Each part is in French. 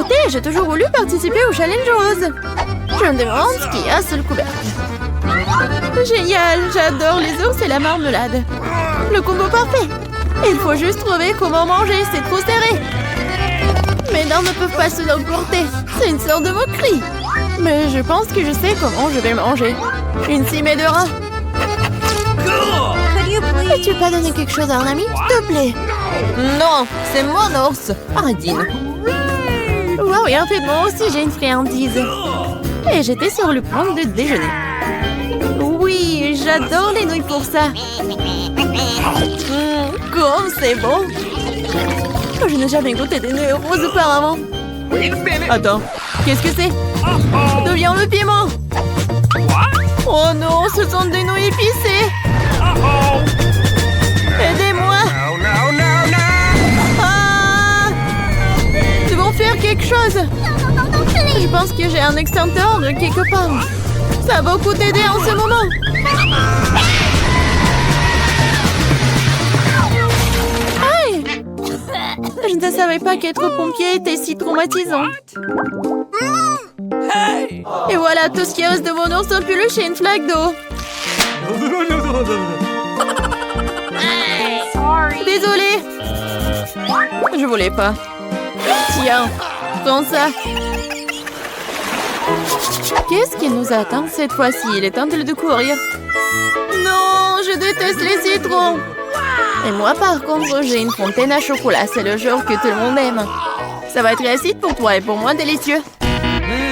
côté, j'ai toujours voulu participer au challenge rose. Je me demande ce qu'il y a sous le couvercle. Génial, j'adore les ours et la marmelade. Le combo parfait. Il faut juste trouver comment manger, c'est trop serré. Mes dents ne peuvent pas se emporter. C'est une sorte de moquerie. Mais je pense que je sais comment je vais manger. Une cimée de rat. Peux-tu pas donner quelque chose à un ami, s'il te plaît? Non, c'est mon ours. Ardine. Wow, et en fait, moi aussi, j'ai une friandise. Et j'étais sur le point de déjeuner. Oui, j'adore les nouilles pour ça. Comme c'est bon. Je n'ai jamais goûté des nouilles roses auparavant. Attends, qu'est-ce que c'est? D'où vient le piment? Oh non, ce sont des nouilles épicées. Aidez-moi. Ah! Devons faire quelque chose. Je pense que j'ai un extincteur quelque part. Ça va beaucoup t'aider en ce moment. Aïe! Je ne savais pas qu'être pompier était si traumatisant. Et voilà, tout ce qui reste de mon ours en peluche et une flaque d'eau. Désolée. Je voulais pas. Tiens, prends ça. Qu'est-ce qui nous attend cette fois-ci? Il est temps de courir. Non, je déteste les citrons. Et moi, par contre, j'ai une fontaine à chocolat. C'est le genre que tout le monde aime. Ça va être acide pour toi et pour moi, délicieux.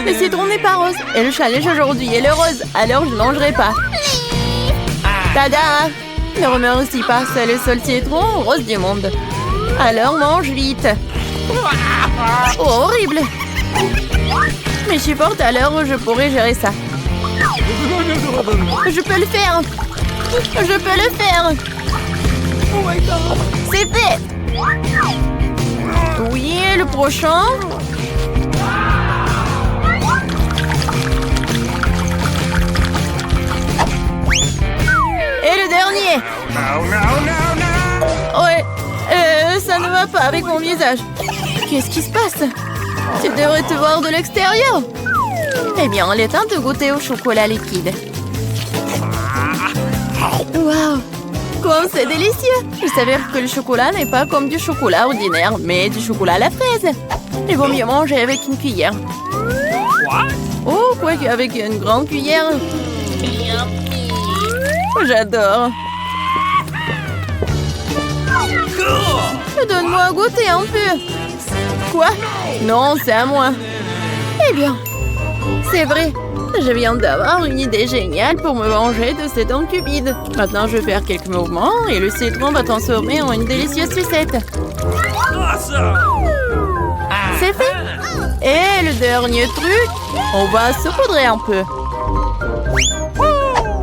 Le citron n'est pas rose. Et le challenge aujourd'hui est le rose. Alors, je ne mangerai pas. Tada! Ne remercie pas. C'est le seul citron rose du monde. Alors, mange vite. Oh, horrible. Mais je suis forte, alors je pourrais gérer ça. Je peux le faire. Je peux le faire. C'est fait. Oui, le prochain. Et le dernier. Ouais, ça ne va pas avec mon visage. Qu'est-ce qui se passe? Tu devrais te voir de l'extérieur. Eh bien, il est temps de goûter au chocolat liquide. Waouh! Comme c'est délicieux! Il s'avère que le chocolat n'est pas comme du chocolat ordinaire, mais du chocolat à la fraise. Il vaut mieux manger avec une cuillère. Oh, quoi qu'avec une grande cuillère. J'adore. Donne-moi à goûter un peu. Quoi? Non, c'est à moi. Eh bien, c'est vrai. Je viens d'avoir une idée géniale pour me venger de cet homme cupide. Maintenant, je vais faire quelques mouvements et le citron va transformer en une délicieuse sucette. C'est fait. Et le dernier truc, on va saupoudrer un peu.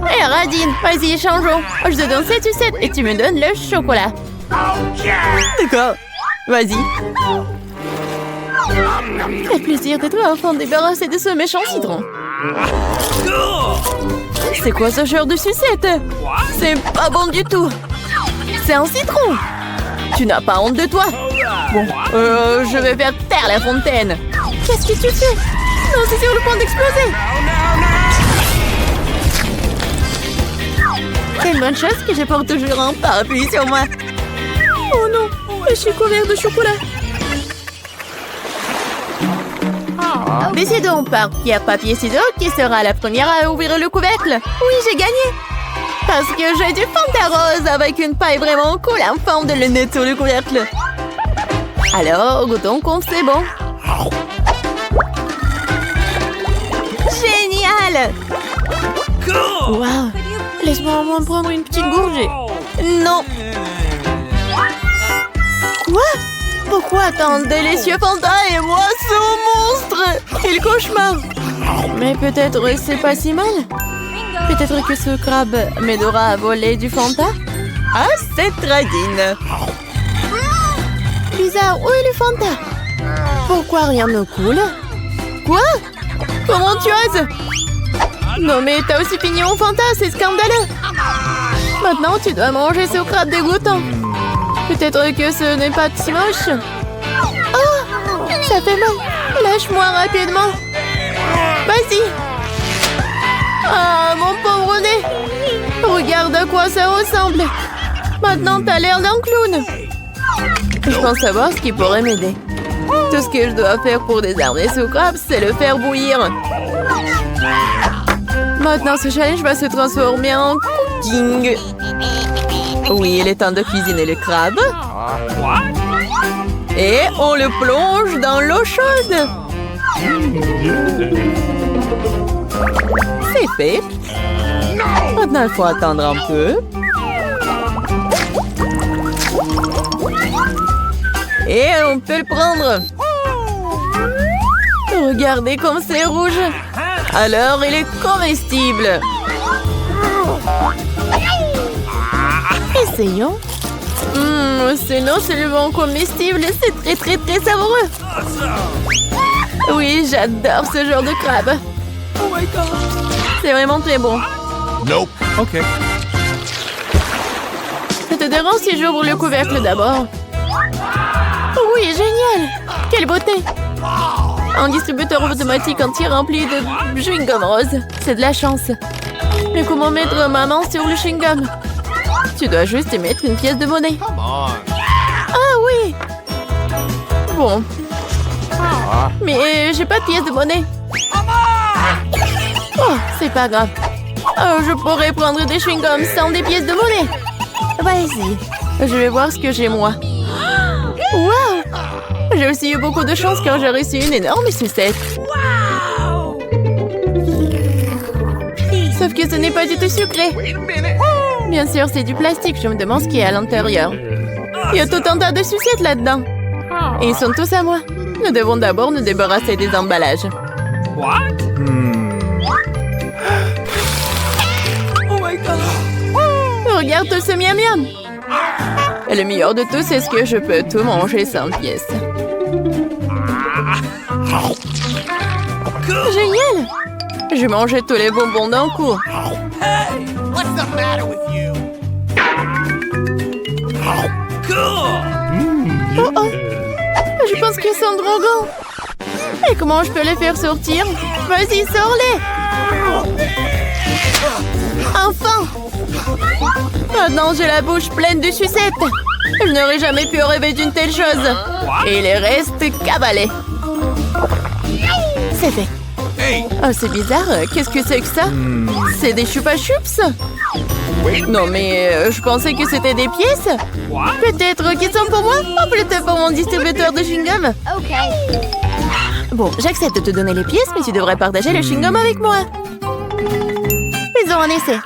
Hé, Radine, vas-y, changeons. Je te donne cette sucette et tu me donnes le chocolat. D'accord. Vas-y. Quel plaisir d'être enfin débarrassé de ce méchant citron. C'est quoi ce genre de sucette? C'est pas bon du tout. C'est un citron. Tu n'as pas honte de toi? Bon, je vais faire taire la fontaine. Qu'est-ce que tu fais? Non, c'est sur le point d'exploser. C'est une bonne chose que je porte toujours un parapluie sur moi. Oh non, je suis couvert de chocolat. Décidons par pierre, papier, ciseaux qui sera la première à ouvrir le couvercle. Oui, j'ai gagné. Parce que j'ai du Fanta rose avec une paille vraiment cool en forme de lunette sur le couvercle. Alors, goûtons comme c'est bon. Génial! Waouh! Laisse-moi au moins prendre une petite gorgée. Non! Quoi? Pourquoi tant de délicieux Fanta et moi ce monstre? Quel cauchemar! Mais peut-être c'est pas si mal. Peut-être que ce crabe m'aidera à voler du Fanta? Ah, c'est Radine! Bizarre, où est le Fanta? Pourquoi rien ne coule? Quoi? Comment tu oses? Non mais t'as aussi fini mon Fanta, c'est scandaleux! Maintenant tu dois manger ce crabe dégoûtant. Peut-être que ce n'est pas si moche. Oh, ça fait mal. Lâche-moi rapidement. Vas-y. Ah, mon pauvre nez. Regarde à quoi ça ressemble. Maintenant, t'as l'air d'un clown. Je pense savoir ce qui pourrait m'aider. Tout ce que je dois faire pour désarmer ce crabe, c'est le faire bouillir. Maintenant, ce challenge va se transformer en cooking. Oui, il est temps de cuisiner le crabe. Et on le plonge dans l'eau chaude. C'est fait. Maintenant, il faut attendre un peu. Et on peut le prendre. Regardez comme c'est rouge. Alors, il est comestible. Essayons. C'est non seulement comestible, c'est très savoureux. Oui, j'adore ce genre de crabe. Oh my God. C'est vraiment très bon. Nope. OK. Ça te dérange si j'ouvre le couvercle d'abord? Oui, génial. Quelle beauté. Un distributeur automatique entier rempli de chewing-gum rose. C'est de la chance. Mais comment mettre ma main sur le chewing-gum? Tu dois juste y mettre une pièce de monnaie. Ah oui. Bon. Mais j'ai pas de pièce de monnaie. Oh, c'est pas grave. Oh, je pourrais prendre des chewing-gums sans des pièces de monnaie. Vas-y. Je vais voir ce que j'ai moi. Wow! J'ai aussi eu beaucoup de chance car j'ai reçu une énorme sucette. Sauf que ce n'est pas du tout sucré. Bien sûr, c'est du plastique. Je me demande ce qu'il y a à l'intérieur. Il y a tout un tas de sucettes là-dedans. Et ils sont tous à moi. Nous devons d'abord nous débarrasser des emballages. Oh my God! Regarde tout ce miam-miam. Et le meilleur de tout, c'est ce que je peux tout manger sans pièce. Génial! Je mangeais tous les bonbons d'un coup. What's the matter with you? Oh oh! Je pense qu'ils sont drogants. Et comment je peux les faire sortir? Vas-y, sors-les! Enfin! Maintenant, j'ai la bouche pleine de sucettes. Je n'aurais jamais pu rêver d'une telle chose. Et les restes cabalés. C'est fait. Oh, c'est bizarre. Qu'est-ce que c'est que ça? C'est des chupa-chups? Non, mais je pensais que c'était des pièces. Peut-être qu'ils sont pour moi ou peut-être pour mon distributeur de chewing-gum. Bon, j'accepte de te donner les pièces, mais tu devrais partager le chewing-gum avec moi. Faisons un essai.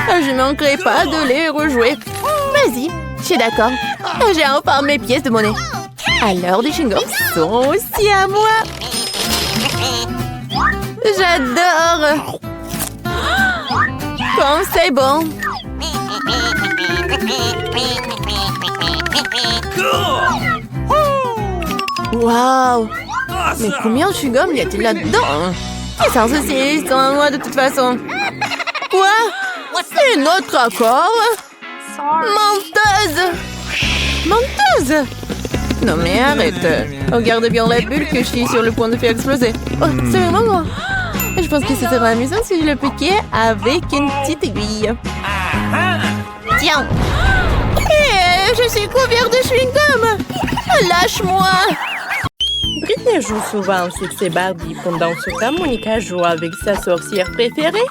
Je ne manquerai pas de les rejouer. Vas-y, je suis d'accord. J'ai enfin mes pièces de monnaie. Alors, les chewing-gums sont aussi à moi. J'adore. Comme c'est bon. Waouh. Mais combien de chewing-gum y a-t-il là-dedans? C'est sans souci, c'est à moi de toute façon. Quoi? Une autre accord? Menteuse! Menteuse! Non mais arrête. Regarde bien la bulle que je suis sur le point de faire exploser. Oh, c'est vraiment moi. Je pense que ce serait amusant si je le piquais avec une petite aiguille. Tiens! Et je suis couvert de chewing-gum! Lâche-moi! Britney joue souvent avec ses Barbie. Pendant ce temps, Monica joue avec sa sorcière préférée.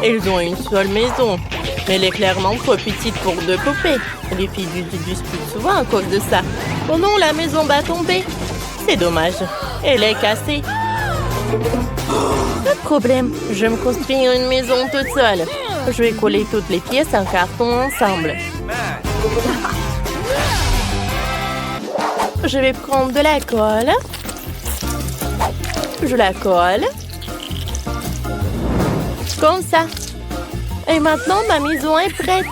Ils ont une seule maison, mais elle est clairement trop petite pour deux poupées. Les filles se disputent souvent à cause de ça. Oh non, la maison va tomber. C'est dommage. Elle est cassée. Pas de problème. Je vais me construire une maison toute seule. Je vais coller toutes les pièces en carton ensemble. Je vais prendre de la colle. Je la colle. Comme ça. Et maintenant, ma maison est prête.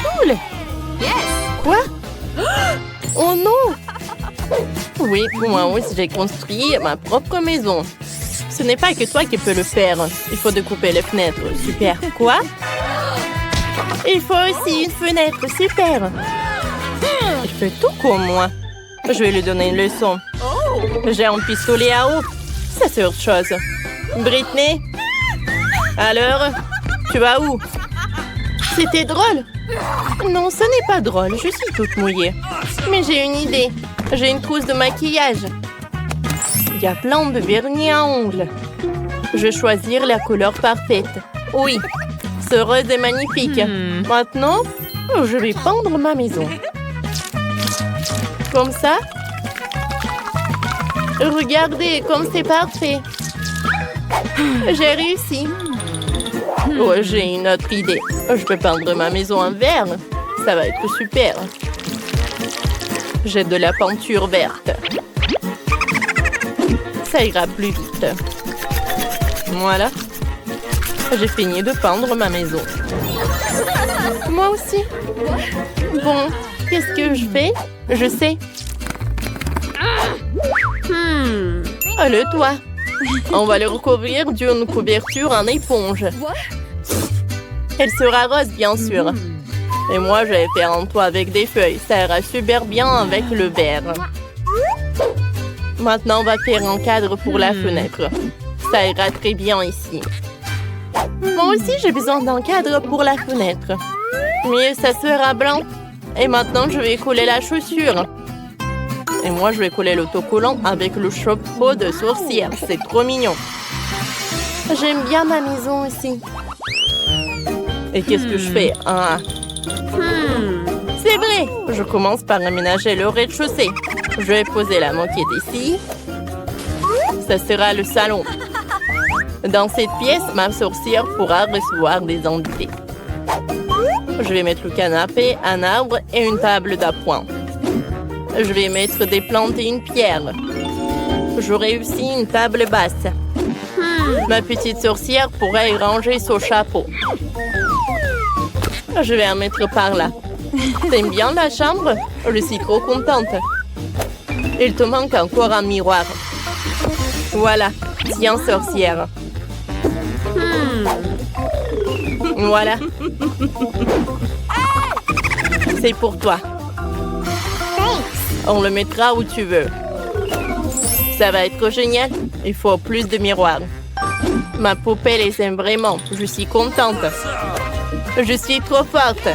Cool. Quoi? Oh non! Oui, moi aussi, j'ai construit ma propre maison. Ce n'est pas que toi qui peux le faire. Il faut découper les fenêtres. Super. Quoi? Il faut aussi une fenêtre. Super. Je fais tout comme moi. Je vais lui donner une leçon. J'ai un pistolet à eau. Ça, c'est autre chose. Britney? Alors? Tu vas où? C'était drôle. Non, ce n'est pas drôle. Je suis toute mouillée. Mais j'ai une idée. J'ai une trousse de maquillage. Il y a plein de vernis à ongles. Je vais choisir la couleur parfaite. Oui, ce rose est magnifique. Maintenant, je vais peindre ma maison. Comme ça. Regardez comme c'est parfait. J'ai réussi. Oh, j'ai une autre idée. Je peux peindre ma maison en vert. Ça va être super. J'ai de la peinture verte. Ça ira plus vite. Voilà. J'ai fini de peindre ma maison. Moi aussi. Bon, qu'est-ce que je fais? Je sais. Oh, le toit. On va le recouvrir d'une couverture en éponge. Elle sera rose, bien sûr. Et moi, je vais faire un toit avec des feuilles. Ça ira super bien avec le vert. Maintenant, on va faire un cadre pour la fenêtre. Ça ira très bien ici. Moi aussi, j'ai besoin d'un cadre pour la fenêtre. Mais ça sera blanc. Et maintenant, je vais coller la chaussure. Et moi, je vais coller l'autocollant avec le chapeau de sorcière. C'est trop mignon. J'aime bien ma maison aussi. Et qu'est-ce que je fais? C'est vrai. Je commence par aménager le rez-de-chaussée. Je vais poser la moquette ici. Ça sera le salon. Dans cette pièce, ma sorcière pourra recevoir des invités. Je vais mettre le canapé, un arbre et une table d'appoint. Je vais mettre des plantes et une pierre. J'aurai aussi une table basse. Ma petite sorcière pourra y ranger son chapeau. Je vais en mettre par là. T'aimes bien la chambre? Je suis trop contente. Il te manque encore un miroir. Voilà. Tiens, sorcière. Voilà. C'est pour toi. On le mettra où tu veux. Ça va être génial. Il faut plus de miroirs. Ma poupée les aime vraiment. Je suis contente. Je suis trop forte.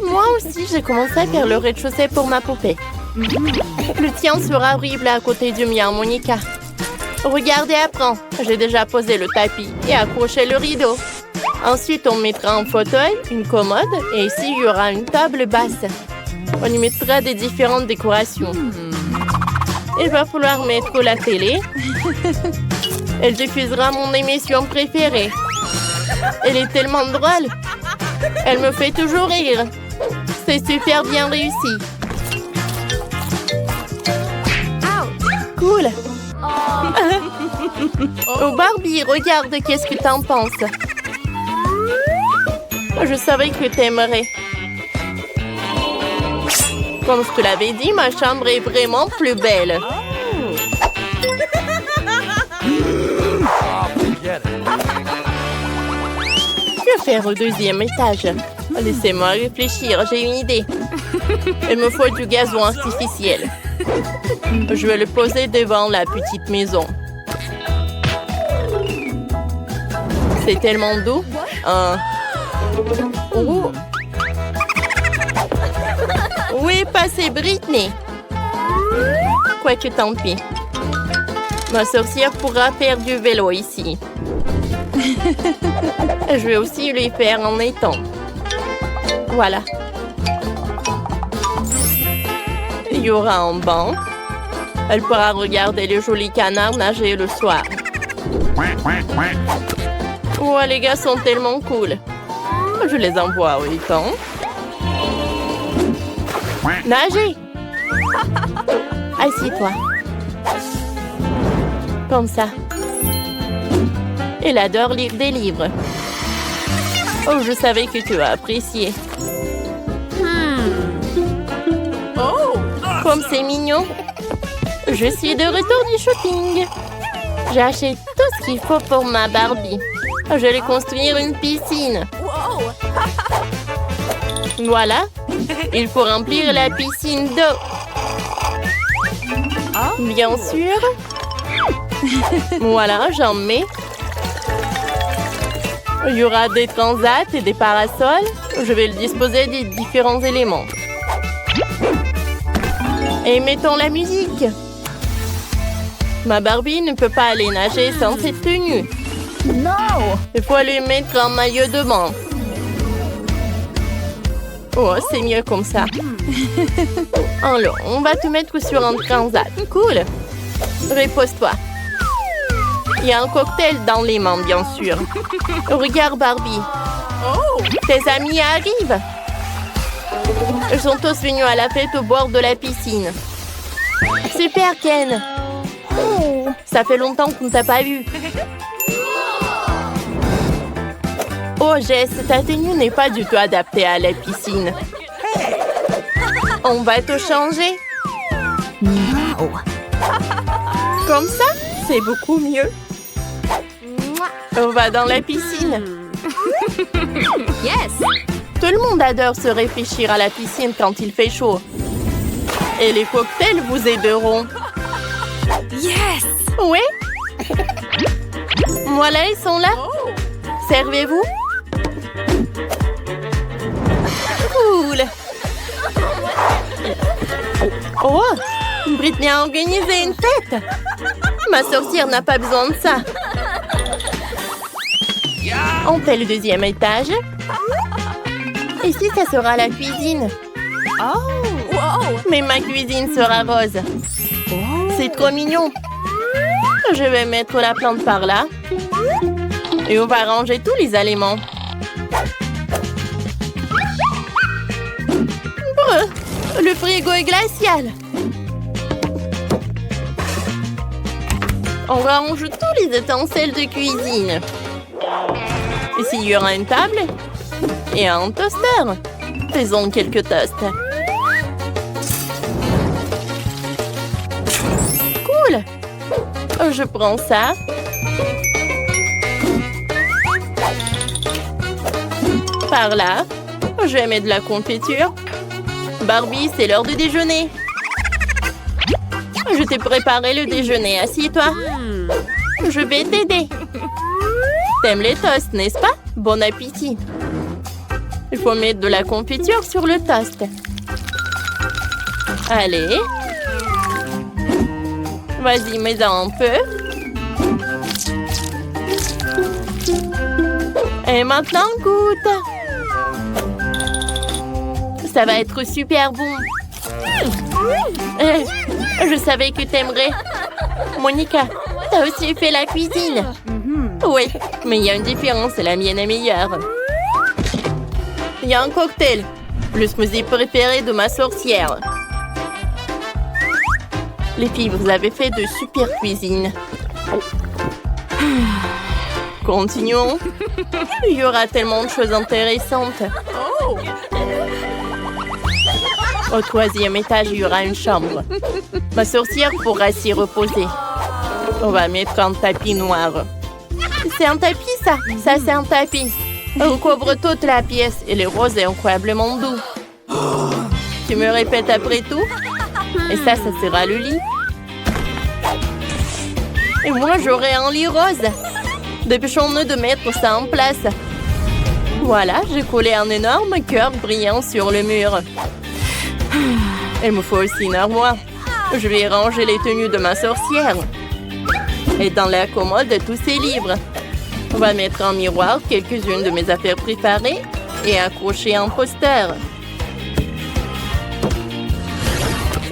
Moi aussi, j'ai commencé à faire le rez-de-chaussée pour ma poupée. Le tien sera horrible à côté du mien, Monica. Regardez, apprends. J'ai déjà posé le tapis et accroché le rideau. Ensuite, on mettra un fauteuil, une commode et ici, il y aura une table basse. On y mettra des différentes décorations. Il va falloir mettre la télé. Elle diffusera mon émission préférée. Elle est tellement drôle. Elle me fait toujours rire. C'est super bien réussi. Cool. Oh Barbie, regarde, qu'est-ce que t'en penses? Je savais que t'aimerais. Comme je te l'avais dit, ma chambre est vraiment plus belle. Que faire au deuxième étage? Laissez-moi réfléchir, j'ai une idée. Il me faut du gazon artificiel. Je vais le poser devant la petite maison. C'est tellement doux. Oh. Où est passée Britney? Quoique tant pis. Ma sorcière pourra faire du vélo ici. Je vais aussi lui faire un étang. Voilà. Il y aura un banc. Elle pourra regarder les jolis canards nager le soir. Oh, les gars sont tellement cool. Je les envoie au étang. Nager! Assieds-toi. Comme ça. Elle adore lire des livres. Oh, je savais que tu vas apprécier. Oh, comme c'est mignon. Je suis de retour du shopping. J'ai acheté tout ce qu'il faut pour ma Barbie. Je vais construire une piscine. Voilà, Il faut remplir la piscine d'eau. Bien sûr. Voilà, j'en mets. Il y aura des transats et des parasols. Je vais le disposer des différents éléments. Et mettons la musique. Ma Barbie ne peut pas aller nager sans cette tenue. Non! Il faut lui mettre un maillot de bain. Oh, c'est mieux comme ça. Alors, on va te mettre sur un transat. Cool. Repose-toi. Il y a un cocktail dans les mains, bien sûr. Regarde, Barbie. Tes amis arrivent. Ils sont tous venus à la fête au bord de la piscine. Super, Ken. Ça fait longtemps qu'on ne t'a pas vu. Oh, Jess, ta tenue n'est pas du tout adaptée à la piscine. On va te changer. Non! Comme ça, c'est beaucoup mieux. On va dans la piscine. Yes! Tout le monde adore se réfléchir à la piscine quand il fait chaud. Et les cocktails vous aideront. Yes! Oui? Voilà, ils sont là. Servez-vous. Cool. Oh, Britney a organisé une fête. Ma sorcière n'a pas besoin de ça. On fait le deuxième étage. Ici, ça sera la cuisine. Oh! Wow! Mais ma cuisine sera rose. C'est trop mignon. Je vais mettre la plante par là. Et on va ranger tous les aliments. Le frigo est glacial. On range tous les ustensiles de cuisine. Ici, il y aura une table et un toaster. Faisons quelques toasts. Cool. Je prends ça. Par là. Je vais mettre de la confiture. Barbie, c'est l'heure de déjeuner. Je t'ai préparé le déjeuner. Assieds-toi. Je vais t'aider. T'aimes les toasts, n'est-ce pas? Bon appétit. Il faut mettre de la confiture sur le toast. Allez. Vas-y, mets-en un peu. Et maintenant, goûte. Ça va être super bon. Je savais que t'aimerais. Monica, t'as aussi fait la cuisine. Oui, mais il y a une différence, la mienne est meilleure. Il y a un cocktail, le smoothie préféré de ma sorcière. Les filles, vous avez fait de super cuisine. Continuons. Il y aura tellement de choses intéressantes. Au troisième étage, il y aura une chambre. Ma sorcière pourra s'y reposer. On va mettre un tapis noir. C'est un tapis, ça? Ça, c'est un tapis. On recouvre toute la pièce et le rose est incroyablement doux. Tu me répètes après tout? Et ça sera le lit. Et moi, j'aurai un lit rose. Dépêchons-nous de mettre ça en place. Voilà, j'ai collé un énorme cœur brillant sur le mur. Il me faut aussi une armoire. Je vais ranger les tenues de ma sorcière. Et dans la commode, tous ces livres. On va mettre en miroir quelques-unes de mes affaires préparées et accrocher un poster.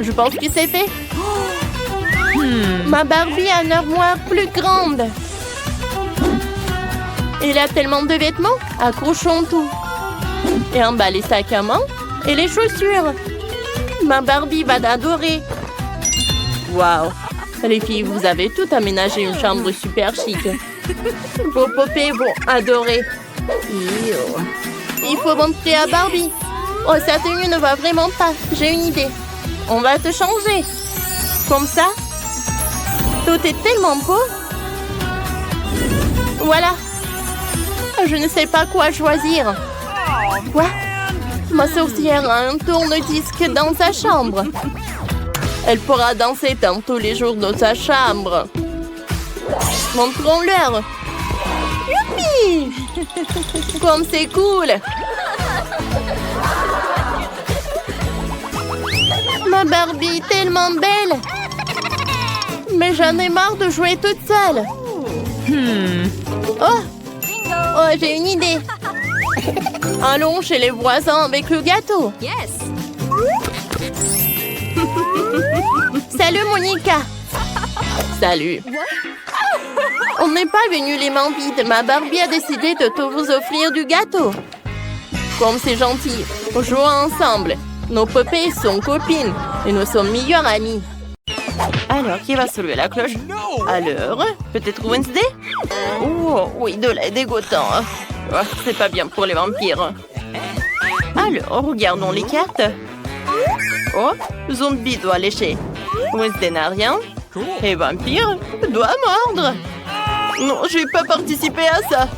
Je pense que c'est fait. Ma Barbie a une armoire plus grande. Il a tellement de vêtements. Accrochons tout. Et en bas, les sacs à main et les chaussures. Ma Barbie va l'adorer. Waouh! Les filles, vous avez tout aménagé une chambre super chic. Vos poupées vont adorer. Il faut montrer à Barbie. Oh, sa tenue ne va vraiment pas. J'ai une idée. On va te changer. Comme ça. Tout est tellement beau. Voilà. Je ne sais pas quoi choisir. Quoi? Ma sorcière a un tourne-disque dans sa chambre. Elle pourra danser tous les jours dans sa chambre. Montrons-leur. Youpi! Comme c'est cool! Ma Barbie est tellement belle! Mais j'en ai marre de jouer toute seule. Oh, j'ai une idée. Allons chez les voisins avec le gâteau. Yes. Salut, Monica. Salut. On n'est pas venu les mains vides. Ma Barbie a décidé de vous offrir du gâteau. Comme c'est gentil. Jouons ensemble. Nos poupées sont copines et nous sommes meilleures amies. Alors, qui va soulever la cloche? Alors, peut-être Wednesday? Oh, oui, de lait dégoûtant. Oh, c'est pas bien pour les vampires. Alors, regardons les cartes. Oh, zombie doit lécher. Wednesday n'a rien. Et vampire doit mordre. Non, je vais pas participer à ça.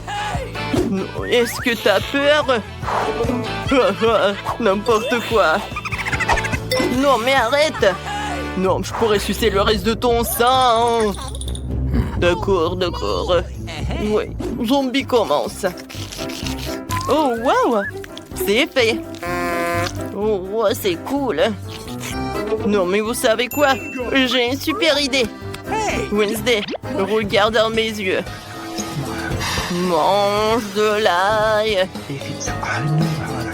Est-ce que t'as peur? N'importe quoi. Non, mais arrête. Non, je pourrais sucer le reste de ton sang. D'accord. Oui, zombie commence. Oh, wow. C'est fait. Oh, c'est cool. Non, mais vous savez quoi? J'ai une super idée. Wednesday, regarde dans mes yeux. Mange de l'ail.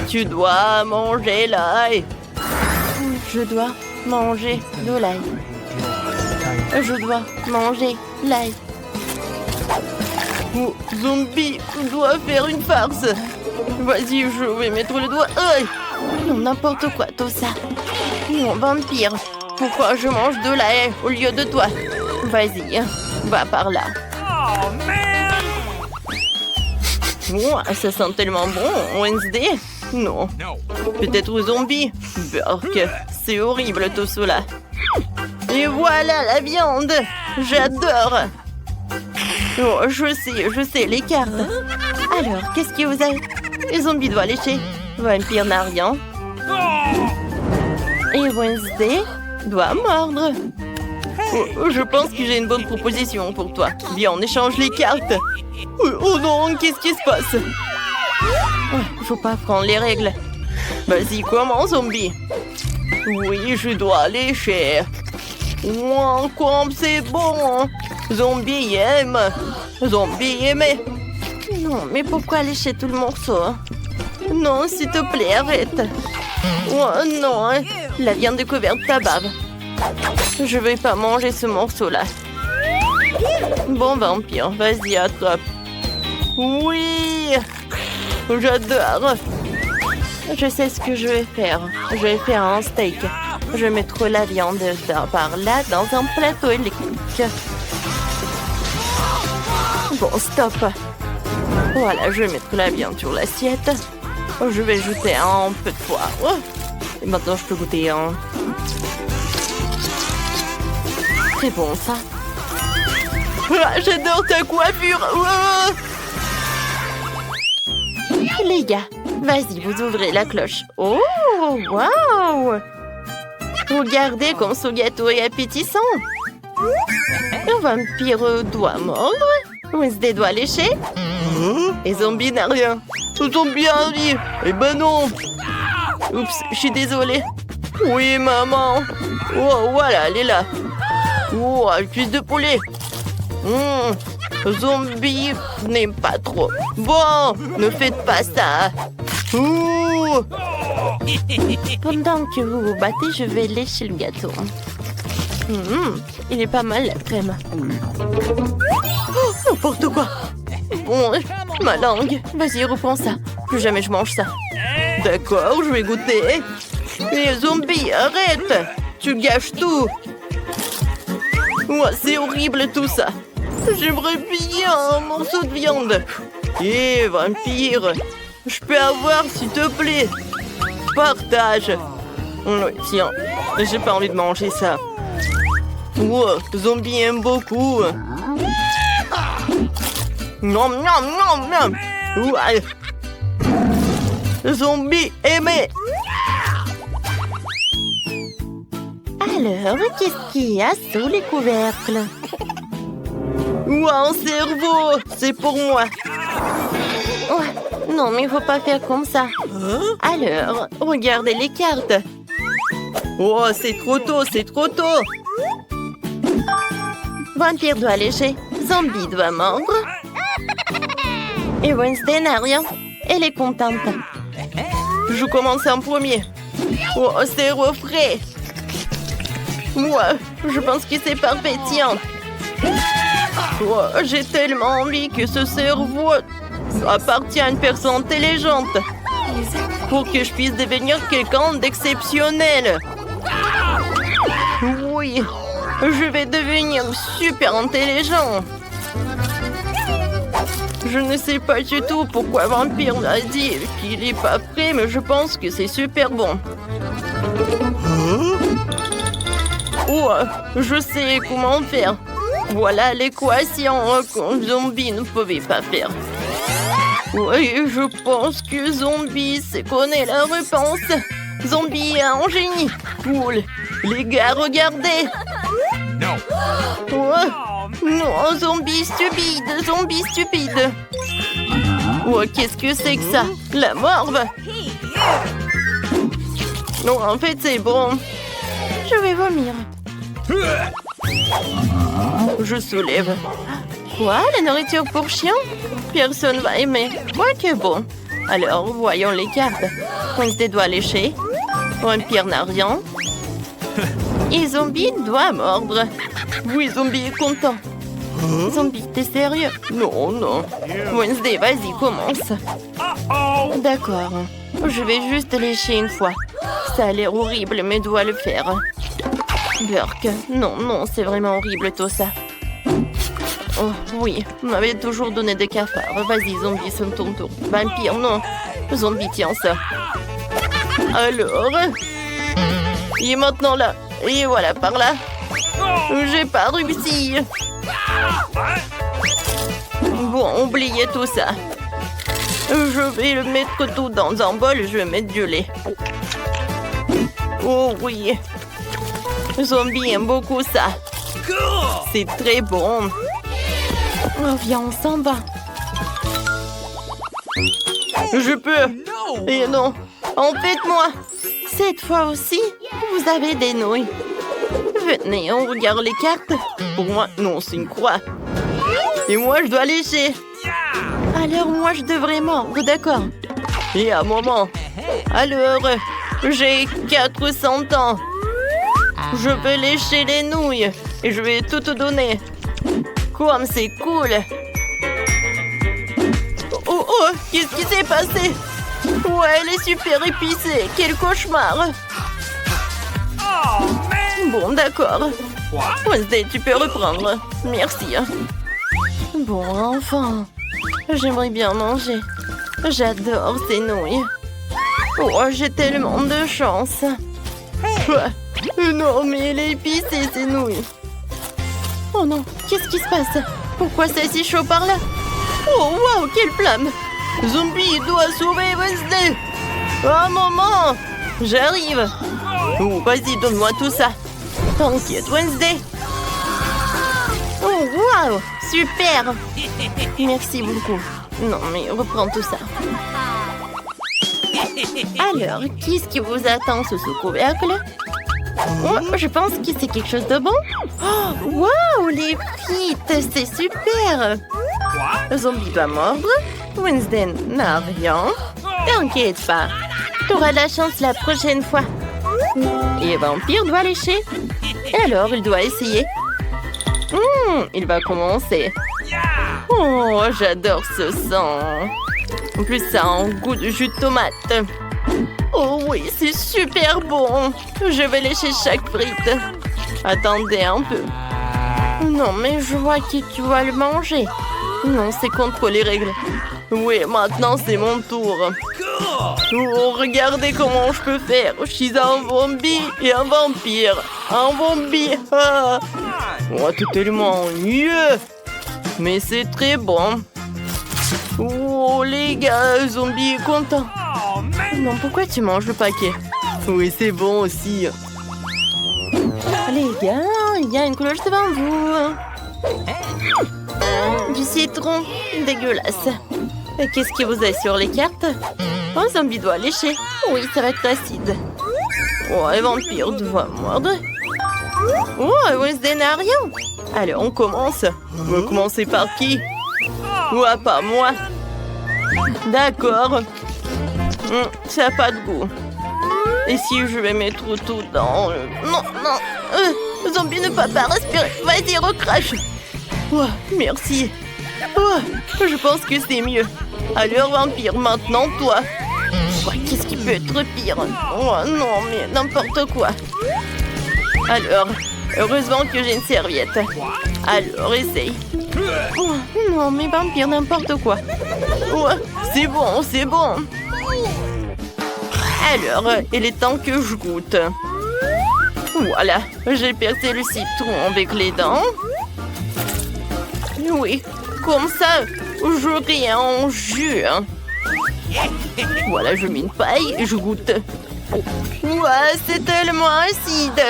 Tu dois manger l'ail. Je dois manger de l'ail. Je dois manger l'ail. Oh, zombie doit faire une farce. Vas-y, je vais mettre le doigt. Non, n'importe quoi, tout ça. Non, vampire. Pourquoi je mange de l'ail au lieu de toi? Vas-y, va par là. Oh, man! Oh, ça sent tellement bon, Wednesday. Non. Peut-être zombie. Burk, c'est horrible tout cela. Et voilà la viande. J'adore. Oh, je sais, les cartes. Alors, qu'est-ce que vous avez? Les zombies doivent lécher. Vampire n'a rien. Et Wednesday doit mordre. Oh, je pense que j'ai une bonne proposition pour toi. Viens, on échange les cartes. Oh non, qu'est-ce qui se passe? Faut pas prendre les règles. Vas-y, comment, zombie? Oui, je dois lécher. Oh, comme c'est bon. Zombie aime. Zombie aimé. Non, mais pourquoi lécher tout le morceau? Non, s'il te plaît, arrête. Oh non, la viande est couverte de ta bave. Je vais pas manger ce morceau-là. Bon, vampire, vas-y, attrape. Oui! J'adore! Je sais ce que je vais faire. Je vais faire un steak. Je vais mettre la viande par là dans un plateau électrique. Bon, stop. Voilà, je vais mettre la viande sur l'assiette. Je vais ajouter un peu de poivre. Et maintenant, je peux goûter un. C'est bon, ça. Ah, j'adore ta coiffure. Les gars, vas-y, vous ouvrez la cloche. Oh, waouh! Regardez comme ce gâteau est appétissant. Un vampire doit mordre. Wednesday doit lécher. Et zombie n'a rien. Zombie a envie. Eh ben non. Oups, je suis désolée. Oui, maman. Oh, voilà, elle est là. Oh, une cuisse de poulet. Zombie n'aime pas trop. Bon, ne faites pas ça. Ouh. Pendant que vous vous battez, je vais lécher le gâteau. Il est pas mal, la crème. Oh, n'importe quoi. Bon, ma langue. Vas-y, reprends ça. Plus jamais je mange ça. D'accord, je vais goûter. Mais zombie, arrête. Tu gâches tout. Oh, c'est horrible tout ça. J'aimerais bien un morceau de viande. Hé, vampire. Je peux avoir, s'il te plaît. Partage. Tiens, j'ai pas envie de manger ça. Wow, zombie aime beaucoup. Non, non, non, non. Ouais. Zombie aimé. Alors, qu'est-ce qu'il y a sous les couvercles? Ou un cerveau. C'est pour moi. Oh, non, mais il faut pas faire comme ça. Alors, regardez les cartes. Oh, c'est trop tôt, c'est trop tôt. Vampire doit lécher, zombie doit mordre. Et Wednesday n'a rien. Elle est contente. Je commence en premier. Oh, c'est refrais. Moi, je pense que c'est parfait, tiens. Oh, j'ai tellement envie que ce cerveau appartient à une personne intelligente pour que je puisse devenir quelqu'un d'exceptionnel. Oui, je vais devenir super intelligent. Je ne sais pas du tout pourquoi Vampire m'a dit qu'il n'est pas prêt, mais je pense que c'est super bon. Oh, je sais comment faire. Voilà l'équation qu'un zombie ne pouvait pas faire. Oui, je pense que zombie connaît la réponse. Zombie a un génie. Cool. Les gars, regardez. No. Oh, non, zombie stupide. Oh, qu'est-ce que c'est que ça? La morve. Non, en fait, c'est bon. Je vais vomir. Je soulève. Quoi? La nourriture pour chien? Personne va aimer. Moi que bon. Alors, voyons les cartes. Wednesday doit lécher. Vampire n'a rien. Et Zombie doit mordre. Oui, Zombie est content. Zombie, t'es sérieux? Non, non. Wednesday, vas-y, commence. Uh-oh. D'accord. Je vais juste lécher une fois. Ça a l'air horrible, mais dois le faire. Burk. Non, non, c'est vraiment horrible tout ça. Oh, oui, on m'avait toujours donné des cafards. Vas-y, Zombie, c'est ton tour. Vampire, non. Zombie, tiens ça. Alors... Il est maintenant là. Et voilà, par là. J'ai pas réussi. Bon, oubliez tout ça. Je vais le mettre tout dans un bol. Je vais mettre du lait. Oh oui. Zombie aime beaucoup ça. C'est très bon. Oh, viens, on s'en va. Je peux. Et non. Empêche-moi. Cette fois aussi, vous avez des nouilles. Venez, on regarde les cartes. Pour moi, non, c'est une croix. Et moi, je dois lécher. Alors moi, je devrais mordre, d'accord? Et un moment. Alors, j'ai 400 ans. Je peux lécher les nouilles. Et je vais tout te donner. Comme c'est cool. Oh, oh, qu'est-ce qui s'est passé? Ouais, elle est super épicée. Quel cauchemar. Oh, man. Bon, d'accord. What? Wednesday, tu peux reprendre. Merci. Bon, enfin. J'aimerais bien manger. J'adore ces nouilles. Oh, j'ai tellement de chance. Non, mais elle est épicée, ces nouilles. Oh non, qu'est-ce qui se passe? Pourquoi c'est si chaud par là? Oh, waouh, quelle flamme! Zombie doit sauver Wednesday! Un moment! J'arrive! Oh, vas-y, donne-moi tout ça! T'inquiète, Wednesday! Oh, waouh! Super! Merci beaucoup. Non, mais reprends tout ça. Alors, qu'est-ce qui vous attend sous ce couvercle? Oh, je pense que c'est quelque chose de bon. Oh, waouh! Les frites, c'est super! What? Zombie doit mordre. Wednesday n'a rien. T'inquiète pas. T'auras de la chance la prochaine fois. Et Vampire doit lécher. Et alors, il doit essayer. Il va commencer. Oh, j'adore ce sang. En plus, ça a un goût de jus de tomate. Oh oui, c'est super bon. Je vais lécher chaque frite. Attendez un peu. Non, mais je vois que tu vas le manger. Non, c'est contre les règles. Oui, maintenant c'est mon tour. Oh, regardez comment je peux faire. Je suis un zombie et un vampire. Un zombie. Ah. Oh, c'est tellement mieux. Mais c'est très bon. Oh, les gars, zombie est content. Oh, man. Non, pourquoi tu manges le paquet? Oui, c'est bon aussi. Les gars, il y a une cloche devant vous. Du citron, dégueulasse. Et qu'est-ce que vous avez sur les cartes? Un zombie doit lécher. Oui, ça va être acide. Oh, un vampire doit mordre. Oh, un scénario. Allez, on commence. On va commencer par qui? Ouais, pas moi. D'accord. Ça n'a pas de goût. Et si je vais mettre tout dans... Non, non. Le zombie ne peut pas respirer. Vas-y, recrache. Oh, merci. Oh, je pense que c'est mieux. Alors, vampire, maintenant, toi. Oh, qu'est-ce qui peut être pire? Oh non, mais n'importe quoi. Alors, heureusement que j'ai une serviette. Alors, essaye. Oh, non, mais vampire, n'importe quoi. Oh, c'est bon, c'est bon. Alors, il est temps que je goûte. Voilà, j'ai percé le citron avec les dents. Oui, comme ça, j'aurai un jus. Voilà, je mets une paille et je goûte. Ouais, c'est tellement acide.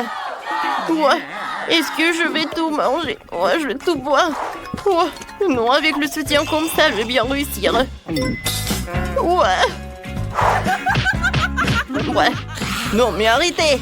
Ouais, est-ce que je vais tout manger? Ouais, je vais tout boire. Ouais, non, avec le soutien comme ça, je vais bien réussir. Ouais. Ouais. Non, mais arrêtez.